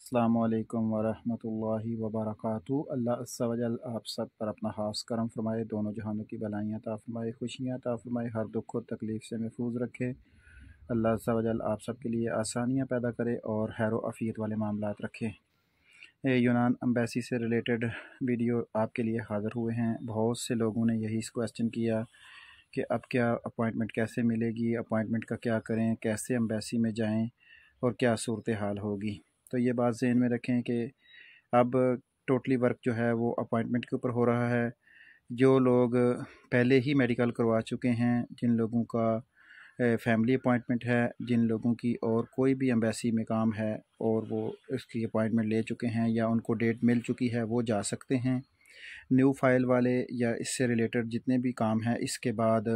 अस्सलामुअलैकुम वरहमतुल्लाहि वबरकातुहू। अल्लाह अज़्ज़ा व जल आप सब पर अपना खास करम फरमाए, दोनों जहानों की भलाइयाँ अता फरमाए, खुशियाँ अता फरमाए, हर दुख और तकलीफ़ से महफूज रखे। अल्लाह अज़्ज़ा व जल आप सब के लिए आसानियाँ पैदा करे और खैर व आफ़ियत वाले मामलात रखे। यूनान एम्बेसी से रिलेटेड वीडियो आपके लिए हाज़िर हुए हैं। बहुत से लोगों ने यही क्वेश्चन किया कि अब क्या अपॉइंटमेंट कैसे मिलेगी, अपॉइंटमेंट का क्या करें, कैसे एम्बेसी में जाएं और क्या सूरत हाल होगी। तो ये बात ज़हन में रखें कि अब टोटली वर्क जो है वो अपॉइंटमेंट के ऊपर हो रहा है। जो लोग पहले ही मेडिकल करवा चुके हैं, जिन लोगों का फैमिली अपॉइंटमेंट है, जिन लोगों की और कोई भी एम्बेसी में काम है और वो इसकी अपॉइंटमेंट ले चुके हैं या उनको डेट मिल चुकी है, वो जा सकते हैं। न्यू फाइल वाले या इससे रिलेटेड जितने भी काम हैं, इसके बाद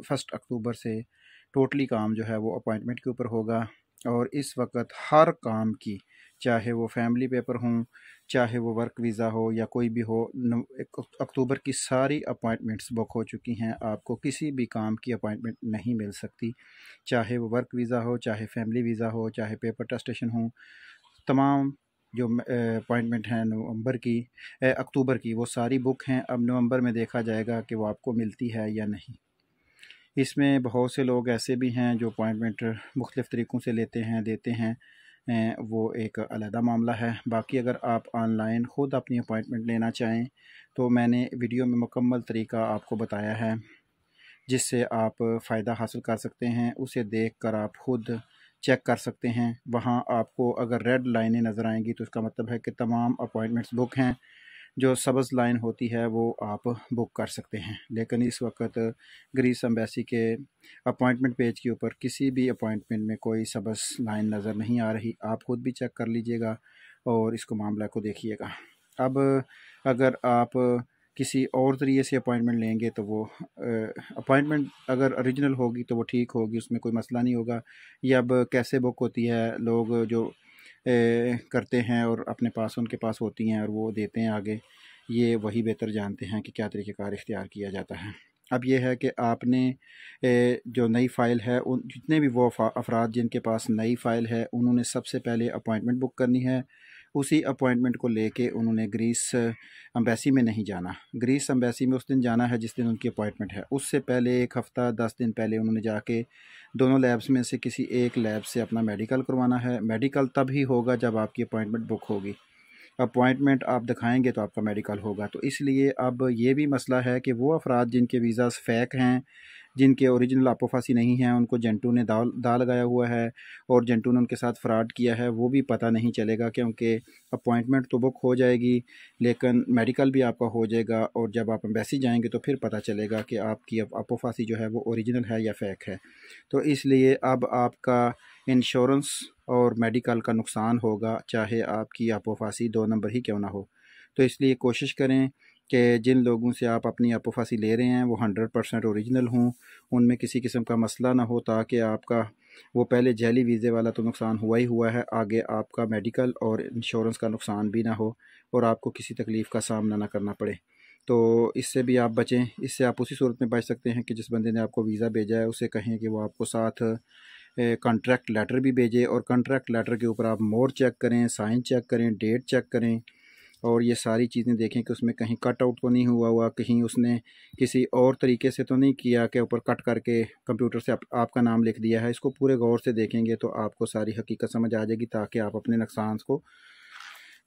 1 अक्टूबर से टोटली काम जो है वो अपॉइंटमेंट के ऊपर होगा। और इस वक्त हर काम की, चाहे वो फैमिली पेपर हों, चाहे वो वर्क वीज़ा हो या कोई भी हो, 1 अक्टूबर की सारी अपॉइंटमेंट्स बुक हो चुकी हैं। आपको किसी भी काम की अपॉइंटमेंट नहीं मिल सकती, चाहे वो वर्क वीज़ा हो, चाहे फैमिली वीज़ा हो, चाहे पेपर टेस्टेशन हो। तमाम जो अपॉइंटमेंट हैं अक्टूबर की, वो सारी बुक हैं। अब नवंबर में देखा जाएगा कि वो आपको मिलती है या नहीं। इसमें बहुत से लोग ऐसे भी हैं जो अपॉइंटमेंट मुख्तलिफ़ तरीक़ों से लेते हैं, देते हैं, वो एक अलहदा मामला है। बाकी अगर आप ऑनलाइन ख़ुद अपनी अपॉइंटमेंट लेना चाहें तो मैंने वीडियो में मुकम्मल तरीका आपको बताया है, जिससे आप फ़ायदा हासिल कर सकते हैं। उसे देख कर आप ख़ुद चेक कर सकते हैं। वहाँ आपको अगर रेड लाइनें नज़र आएंगी तो इसका मतलब है कि तमाम अपॉइंटमेंट्स बुक हैं। जो सब्ज़ लाइन होती है वो आप बुक कर सकते हैं। लेकिन इस वक्त ग्रीस एम्बेसी के अपॉइंटमेंट पेज के ऊपर किसी भी अपॉइंटमेंट में कोई सब्ज़ लाइन नज़र नहीं आ रही। आप ख़ुद भी चेक कर लीजिएगा और इसको मामला को देखिएगा। अब अगर आप किसी और ज़रिए से अपॉइंटमेंट लेंगे तो वो अपॉइंटमेंट अगर ओरिजिनल होगी तो वो ठीक होगी, उसमें कोई मसला नहीं होगा। ये अब कैसे बुक होती है, लोग जो करते हैं और अपने पास उनके पास होती हैं और वो देते हैं आगे, ये वही बेहतर जानते हैं कि क्या तरीक़ेकार इख्तियार किया जाता है। अब ये है कि आपने जो नई फ़ाइल है, उन जितने भी वो अफराद जिनके पास नई फ़ाइल है, उन्होंने सबसे पहले अपॉइंटमेंट बुक करनी है। उसी अपॉइंटमेंट को लेके उन्होंने ग्रीस एम्बेसी में नहीं जाना। ग्रीस एम्बेसी में उस दिन जाना है जिस दिन उनकी अपॉइंटमेंट है। उससे पहले 1 हफ़्ता 10 दिन पहले उन्होंने जाके दोनों लैब्स में से किसी एक लैब से अपना मेडिकल करवाना है। मेडिकल तब ही होगा जब आपकी अपॉइंटमेंट बुक होगी। अपॉइंटमेंट आप दिखाएंगे तो आपका मेडिकल होगा। तो इसलिए अब ये भी मसला है कि वो अफराद जिनके वीज़ाज़ फ़ेक हैं, जिनके ओरिजिनल आपोफासी नहीं हैं, उनको जेंटू ने दाव लगाया हुआ है और जेंटू ने उनके साथ फ्रॉड किया है, वो भी पता नहीं चलेगा। क्योंकि अपॉइंटमेंट तो बुक हो जाएगी लेकिन मेडिकल भी आपका हो जाएगा और जब आप एम्बेसी जाएंगे तो फिर पता चलेगा कि आपकी आपोफासी जो है वो ओरिजिनल है या फ़ेक है। तो इसलिए अब आपका इंश्योरेंस और मेडिकल का नुकसान होगा, चाहे आपकी आपोफासी 2 नंबर ही क्यों ना हो। तो इसलिए कोशिश करें कि जिन लोगों से आप अपनी आपोफासी ले रहे हैं वो 100% ओरिजिनल हों, उनमें किसी किस्म का मसला ना हो, ताकि आपका वो पहले जैली वीज़े वाला तो नुकसान हुआ ही हुआ है, आगे आपका मेडिकल और इंश्योरेंस का नुकसान भी ना हो और आपको किसी तकलीफ़ का सामना ना करना पड़े। तो इससे भी आप बचें। इससे आप उसी सूरत में बच सकते हैं कि जिस बंदे ने आपको वीज़ा भेजा है उसे कहें कि वो आपको साथ कॉन्ट्रैक्ट लेटर भी भेजे और कॉन्ट्रैक्ट लेटर के ऊपर आप मोहर चेक करें, साइन चेक करें, डेट चेक करें और ये सारी चीज़ें देखें कि उसमें कहीं कट आउट तो नहीं हुआ, कहीं उसने किसी और तरीके से तो नहीं किया कि ऊपर कट करके कंप्यूटर से आपका नाम लिख दिया है। इसको पूरे गौर से देखेंगे तो आपको सारी हकीकत समझ आ जाएगी, ताकि आप अपने नुकसान को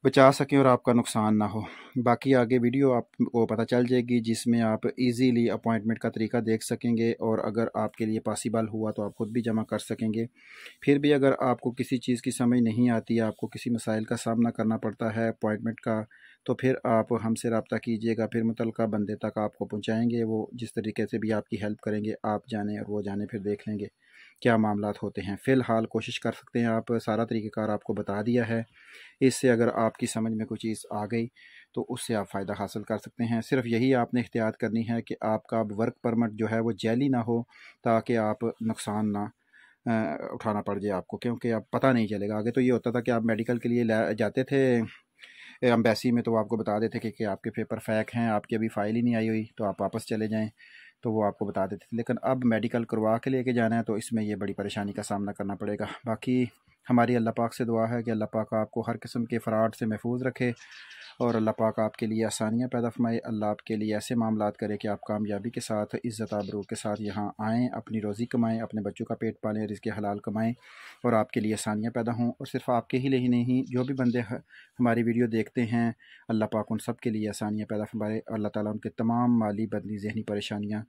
बचा सकें और आपका नुकसान ना हो। बाकी आगे वीडियो आपको पता चल जाएगी जिसमें आप इजीली अपॉइंटमेंट का तरीका देख सकेंगे और अगर आपके लिए पॉसिबल हुआ तो आप खुद भी जमा कर सकेंगे। फिर भी अगर आपको किसी चीज़ की समझ नहीं आती, आपको किसी मसाइल का सामना करना पड़ता है अपॉइंटमेंट का, तो फिर आप हमसे रब्ता कीजिएगा। फिर मुतल्लिका बंदे तक आपको पहुँचाएँगे, वो जिस तरीके से भी आपकी हेल्प करेंगे आप जाने और वो जाने, फिर देख लेंगे क्या मामलात होते हैं। फ़िलहाल कोशिश कर सकते हैं आप, सारा तरीक़ेकार आपको बता दिया है। इससे अगर आपकी समझ में कोई चीज़ आ गई तो उससे आप फ़ायदा हासिल कर सकते हैं। सिर्फ़ यही आपने एहतियात करनी है कि आपका अब वर्क परमिट जो है वो जैली ना हो, ताकि आप नुकसान ना उठाना पड़ जाए आपको, क्योंकि अब पता नहीं चलेगा। आगे तो ये होता था कि आप मेडिकल के लिए जाते थे एम्बेसी में तो वो आपको बता देते कि आपके पेपर फ़ेक हैं, आपकी अभी फ़ाइल ही नहीं आई हुई, तो आप वापस चले जाएँ, तो वो आपको बता देते थे। लेकिन अब मेडिकल करवा के लेके जाना है तो इसमें ये बड़ी परेशानी का सामना करना पड़ेगा। बाकी हमारी अल्लाह पाक से दुआ है कि अल्लाह पाक आपको हर किस्म के फ़राड से महफूज रखे और अल्लाह पाक आपके लिए आसानियाँ पैदा फरमाए। अल्लाह आपके लिए ऐसे मामलात करे कि आप कामयाबी के साथ, इज़्ज़त आबरू के साथ यहाँ आएँ, अपनी रोज़ी कमाएँ, अपने बच्चों का पेट पालें, रिज़्क़ हलाल कमाएँ और आपके लिए आसानियाँ पैदा हों। और सिर्फ़ आपके ही लिए ही नहीं, जो भी बंदे हमारी वीडियो देखते हैं, अल्लाह पाक उन सब के लिए आसानियाँ पैदा फरमाए। अल्लाह ताला उनके तमाम माली, बदनी, ज़हनी परेशानियाँ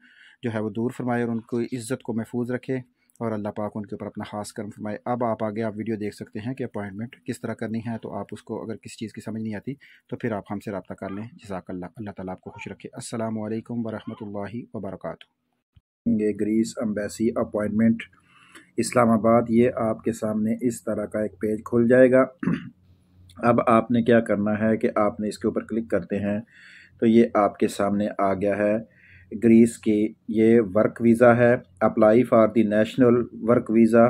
जो है वो दूर फरमाए और उनको इज़्ज़त को महफूज रखे और अल्लाह पाक उनके ऊपर अपना ख़ास करम फरमाए। अब आप आगे आप वीडियो देख सकते हैं कि अपॉइंटमेंट किस तरह करनी है, तो आप उसको अगर किसी चीज़ की समझ नहीं आती तो फिर आप हमसे रब्ता कर लें। जज़ाकल्लाह। अल्लाह ताला आपको खुश रखे। अस्सलामु अलैकुम वरहमतुल्लाहि वबरकातुहू। ग्रीस एम्बेसी अपॉइंटमेंट इस्लामाबाद, ये आपके सामने इस तरह का एक पेज खुल जाएगा। अब आपने क्या करना है कि आपने इसके ऊपर क्लिक करते हैं तो ये आपके सामने आ गया है ग्रीस की ये वर्क वीज़ा है, apply for the national work visa.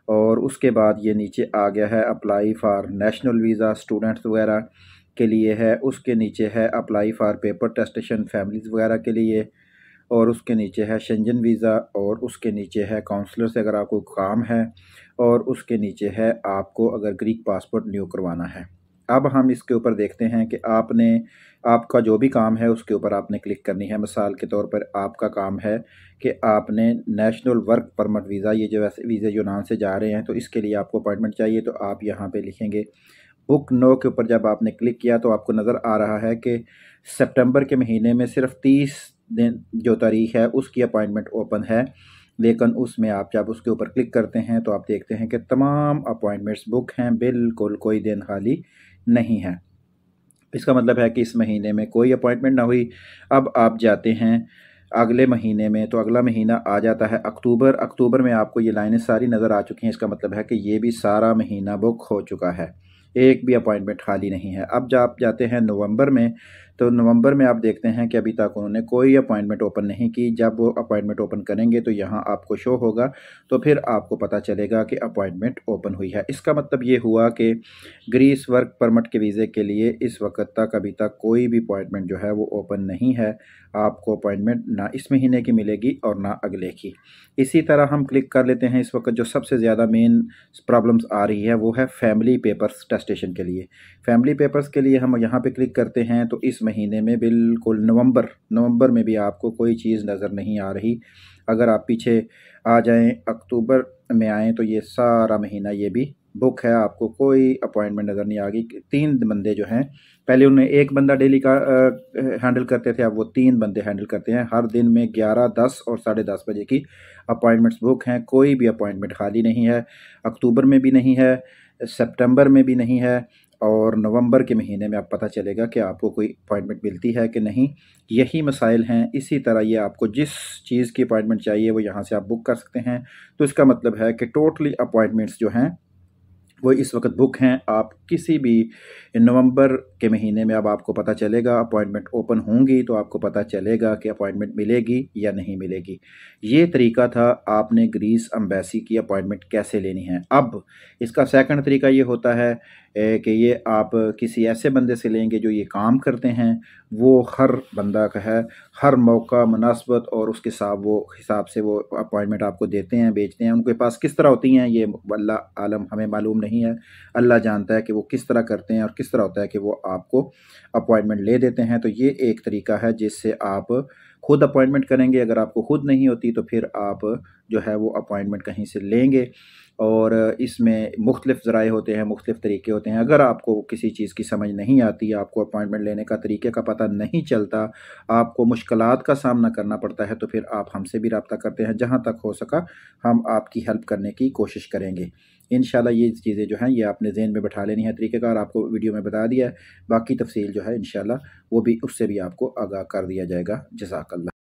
और उसके बाद ये नीचे आ गया है apply for national visa, students वगैरह के लिए है। उसके नीचे है अप्लाई फॉर पेपर टेस्टेशन फैमिलीज़ वगैरह के लिए। और उसके नीचे है शेंजन वीज़ा। और उसके नीचे है काउंसलर से अगर आपको काम है। और उसके नीचे है आपको अगर ग्रीक पासपोर्ट न्यू करवाना है। अब हम इसके ऊपर देखते हैं कि आपका जो भी काम है उसके ऊपर आपने क्लिक करनी है। मिसाल के तौर पर आपका काम है कि आपने नेशनल वर्क परमिट वीज़ा, ये जो वैसे वीज़े यूनान से जा रहे हैं तो इसके लिए आपको अपॉइंटमेंट चाहिए, तो आप यहाँ पे लिखेंगे बुक नो के ऊपर। जब आपने क्लिक किया तो आपको नज़र आ रहा है कि सितंबर के महीने में सिर्फ 30 दिन जो तारीख है उसकी अपॉइंटमेंट ओपन है। लेकिन उसमें आप जब उसके ऊपर क्लिक करते हैं तो आप देखते हैं कि तमाम अपॉइंटमेंट्स बुक हैं, बिल्कुल कोई दिन खाली नहीं है। इसका मतलब है कि इस महीने में कोई अपॉइंटमेंट ना हुई। अब आप जाते हैं अगले महीने में, तो अगला महीना आ जाता है अक्टूबर। अक्टूबर में आपको ये लाइनें सारी नज़र आ चुकी हैं। इसका मतलब है कि ये भी सारा महीना बुक हो चुका है, एक भी अपॉइंटमेंट खाली नहीं है। अब जब आप जाते हैं नवंबर में, तो नवंबर में आप देखते हैं कि अभी तक उन्होंने कोई अपॉइंटमेंट ओपन नहीं की। जब वो अपॉइंटमेंट ओपन करेंगे तो यहाँ आपको शो होगा, तो फिर आपको पता चलेगा कि अपॉइंटमेंट ओपन हुई है। इसका मतलब ये हुआ कि ग्रीस वर्क परमिट के वीज़े के लिए इस वक्त तक अभी तक कोई भी अपॉइंटमेंट जो है वो ओपन नहीं है। आपको अपॉइंटमेंट ना इस महीने की मिलेगी और ना अगले की। इसी तरह हम क्लिक कर लेते हैं। इस वक्त जो सबसे ज़्यादा मेन प्रॉब्लम्स आ रही है वो है फैमिली पेपर्स टेस्टेशन के लिए। फैमिली पेपर्स के लिए हम यहाँ पे क्लिक करते हैं तो इस महीने में बिल्कुल नवंबर में भी आपको कोई चीज़ नज़र नहीं आ रही। अगर आप पीछे आ जाएं, अक्टूबर में आएँ तो ये सारा महीना ये भी बुक है, आपको कोई अपॉइंटमेंट नज़र नहीं आ गई। 3 बंदे जो हैं, पहले उन्हें एक बंदा डेली का हैंडल करते थे, अब वो 3 बंदे हैंडल करते हैं। हर दिन में 11, 10 और 10:30 बजे की अपॉइंटमेंट्स बुक हैं, कोई भी अपॉइंटमेंट खाली नहीं है। अक्टूबर में भी नहीं है, सितंबर में भी नहीं है और नवंबर के महीने में अब पता चलेगा कि आपको कोई अपॉइंटमेंट मिलती है कि नहीं। यही मसाइल हैं। इसी तरह ये आपको जिस चीज़ की अपॉइंटमेंट चाहिए वो यहाँ से आप बुक कर सकते हैं। तो इसका मतलब है कि टोटली अपॉइंटमेंट्स जो हैं वो इस वक्त बुक हैं। आप किसी भी नवंबर के महीने में अब आपको पता चलेगा अपॉइंटमेंट ओपन होंगी तो आपको पता चलेगा कि अपॉइंटमेंट मिलेगी या नहीं मिलेगी। ये तरीका था आपने ग्रीस एम्बेसी की अपॉइंटमेंट कैसे लेनी है। अब इसका सेकंड तरीका ये होता है कि ये आप किसी ऐसे बंदे से लेंगे जो ये काम करते हैं। वो हर बंदा का है, हर मौका मुनासबत और उसके साथ वो हिसाब से वो अपॉइंटमेंट आपको देते हैं, बेचते हैं। उनके पास किस तरह होती हैं ये अल्लाह आलम, हमें मालूम नहीं है। अल्लाह जानता है कि वो किस तरह करते हैं और किस तरह होता है कि वो आपको अपॉइंटमेंट ले देते हैं। तो ये एक तरीका है जिससे आप खुद अपॉइंटमेंट करेंगे। अगर आपको खुद नहीं होती तो फिर आप जो है वो अपॉइंटमेंट कहीं से लेंगे। और इसमें मुख्तलिफ़ ज़राए होते हैं, मुख्तलिफ़ तरीके होते हैं। अगर आपको किसी चीज़ की समझ नहीं आती, आपको अपॉइंटमेंट लेने का तरीके का पता नहीं चलता, आपको मुश्किलात का सामना करना पड़ता है, तो फिर आप हमसे भी रब्ता करते हैं। जहाँ तक हो सका हम आपकी हेल्प करने की कोशिश करेंगे। इंशाल्लाह ये चीज़ें जो हैं ये आपने ज़हन में बैठा लेनी है। तरीक़ेकार आपको वीडियो में बता दिया है, बाकी तफ़सील जो है इंशाल्लाह वो भी उससे भी आपको आगाह कर दिया जाएगा। जज़ाकल्लाह।